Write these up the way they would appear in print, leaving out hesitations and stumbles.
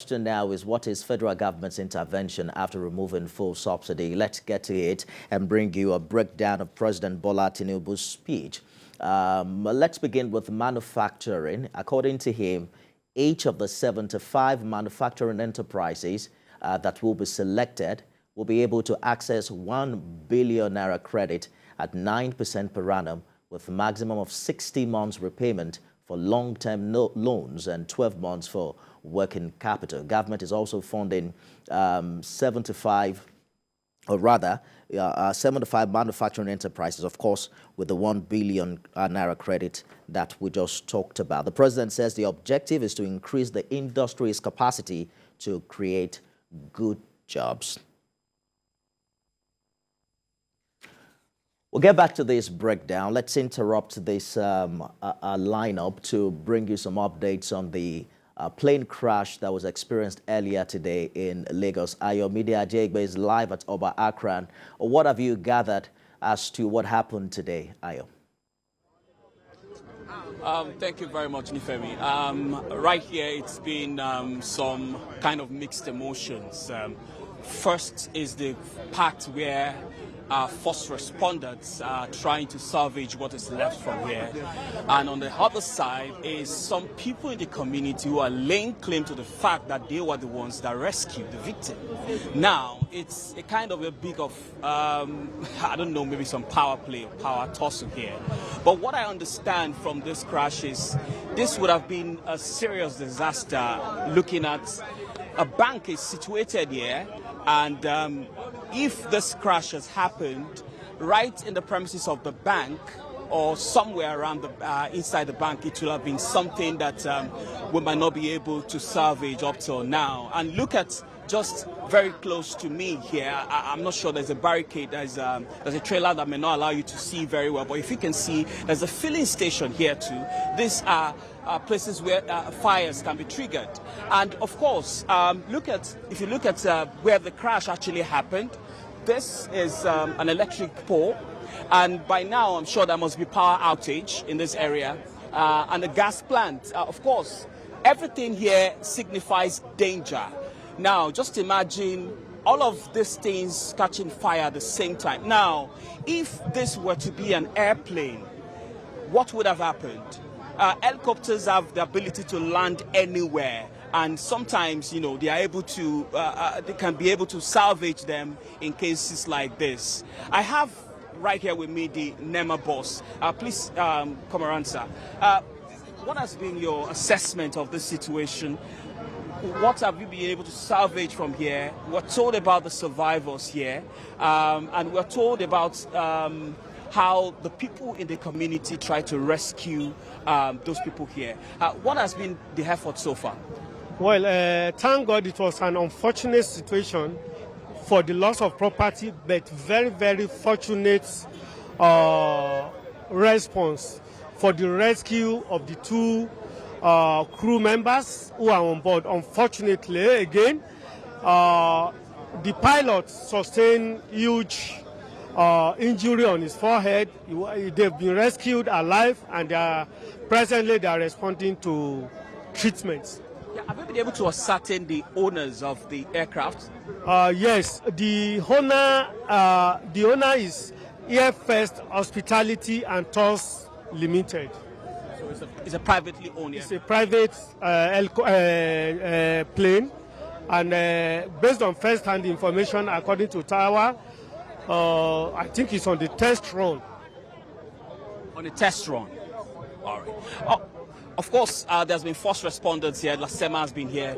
Question now is, what is federal government's intervention after removing full subsidy? Let's get to it and bring you a breakdown of President Bola Tinubu's speech. Let's begin with manufacturing. According to him, each of the 75 manufacturing enterprises that will be selected will be able to access 1 billion naira credit at 9% per annum with a maximum of 60 months repayment for long-term loans and 12 months for working capital. Government is also funding 75 manufacturing enterprises, of course, with the 1 billion naira credit that we just talked about. The president says the objective is to increase the industry's capacity to create good jobs. We'll get back to this breakdown. Let's interrupt this lineup to bring you some updates on the plane crash that was experienced earlier today in Lagos. Ayomide Ajeigbe is live at Oba Akran. What have you gathered as to what happened today, Ayo? Thank you very much, Nifemi. Right here, it's been some kind of mixed emotions. First is the part where first responders are trying to salvage what is left from here. And on the other side is some people in the community who are laying claim to the fact that they were the ones that rescued the victim. Now, it's a kind of a big of, I don't know, maybe some power play, power tussle here. But what I understand from this crash is this would have been a serious disaster, looking at a bank is situated here, and if this crash has happened right in the premises of the bank or somewhere around the inside the bank, it will have been something that we might not be able to salvage up till now. And look at just very close to me here, I'm not sure, there's a barricade, there's a trailer that may not allow you to see very well, but if you can see, there's a filling station here too. These are places where fires can be triggered. And of course, if you look at where the crash actually happened, this is an electric pole, and by now I'm sure there must be power outage in this area, and a gas plant. Of course, everything here signifies danger. Now, just imagine all of these things catching fire at the same time. Now, if this were to be an airplane, what would have happened? Helicopters have the ability to land anywhere, and sometimes, you know, they are able to, they can be able to salvage them in cases like this. I have right here with me the NEMA boss. Please come around, sir. What has been your assessment of this situation? What have you been able to salvage from here? We're told about the survivors here, and we're told about how the people in the community try to rescue those people here. What has been the effort so far? Well, thank God it was an unfortunate situation for the loss of property, but very, very fortunate response for the rescue of the two crew members who are on board. Unfortunately, again, the pilot sustained huge injury on his forehead. They've been rescued alive, and presently they are responding to treatments. Yeah, have you been able to ascertain the owners of the aircraft? Yes, the owner is Air First Hospitality and Tours Limited. It's a privately owned. It's a private plane, and based on first-hand information, according to Tower, I think it's on the test run. On the test run. All right. Oh, of course, there's been first responders here. Lasema has been here.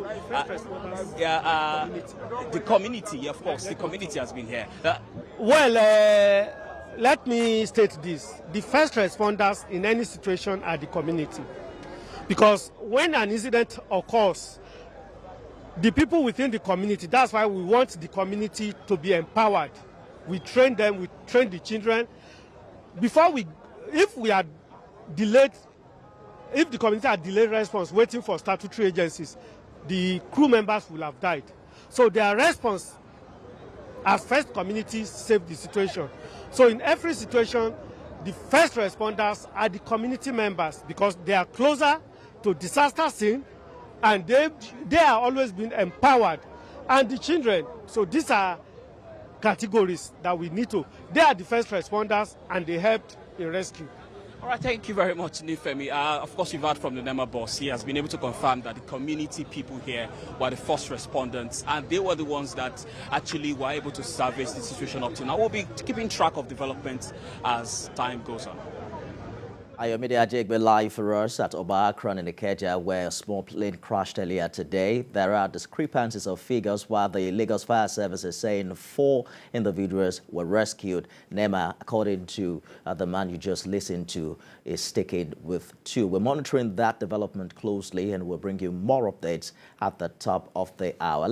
The community, of course, the community has been here. Let me state this. The first responders in any situation are the community. Because when an incident occurs, the people within the community, that's why we want the community to be empowered. We train them, we train the children. If the community had delayed response, waiting for statutory agencies, the crew members will have died. So their response as first community saved the situation. So in every situation, the first responders are the community members because they are closer to disaster scene and they are always been empowered. And the children, so these are categories that we need to. They are the first responders and they helped in rescue. All right, thank you very much, Nifemi. Of course, you've heard from the NEMA boss. He has been able to confirm that the community people here were the first respondents, and they were the ones that actually were able to service the situation up to now. We'll be keeping track of developments as time goes on. Ayomide Ajeigbe live for us at Oba Akron in Ikeja, where a small plane crashed earlier today. There are discrepancies of figures, while the Lagos Fire Service is saying 4 individuals were rescued. NEMA, according to the man you just listened to, is sticking with 2. We're monitoring that development closely, and we'll bring you more updates at the top of the hour.